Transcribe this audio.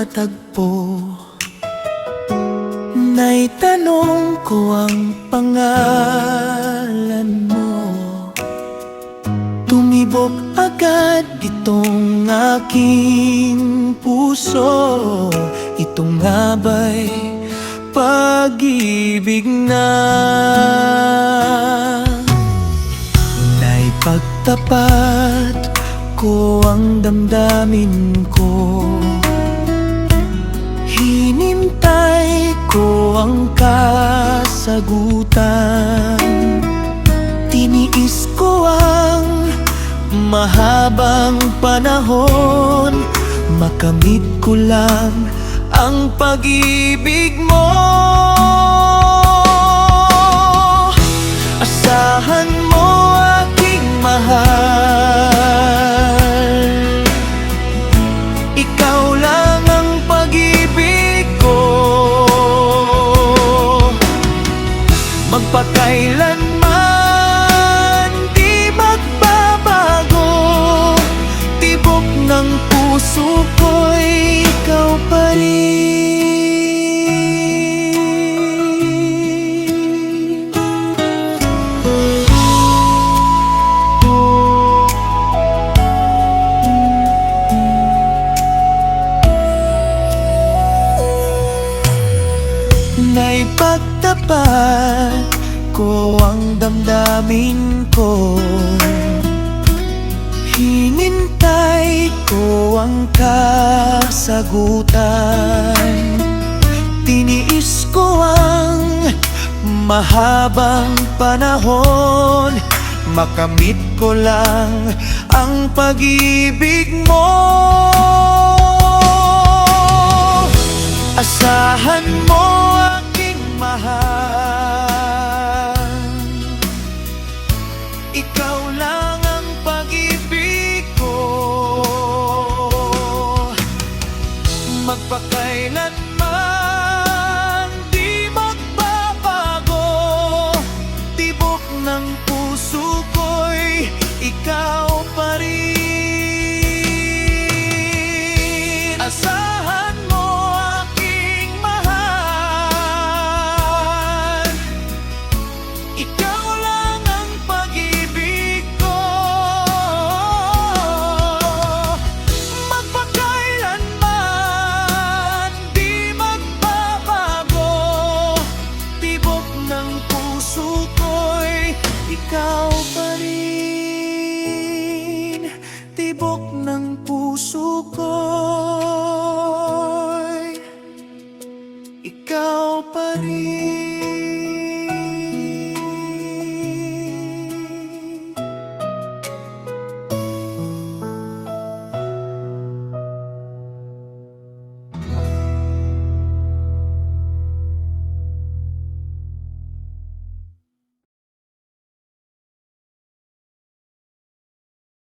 pagkatagpo. Naitanong ko ang pangalan mo, tumibok agad itong aking puso. Ito nga ba'y pag-ibig na? Naipagtapat ko ang damdamin ko, hinintay ko ang kasagutan. Tiniis ko ang mahabang panahon, makamit ko lang ang pag-ibig mo. Asahan mo aking mahal, ikaw lang ang pag-ibig ko. Magpakailanman di magbabago, tibok ng puso ko'y ikaw pa rin. Naipagtapat ko ang damdamin ko, hinintay ko ang kasagutan. Tiniis ko ang mahabang panahon, makamit ko lang ang pag-ibig mo. Asahan mo aking mahal, ikaw lang ang pag-ibig ko. Magpakailanman di magbabago, tibok ng puso ko'y ikaw pa rin. Asahan mo aking mahal, ikaw lang ang pag-ibig ko. Magpakailanman di magbabago, tibok ng puso ko'y ikaw pa rin. Tibok ng puso ko'y ikaw pa rin.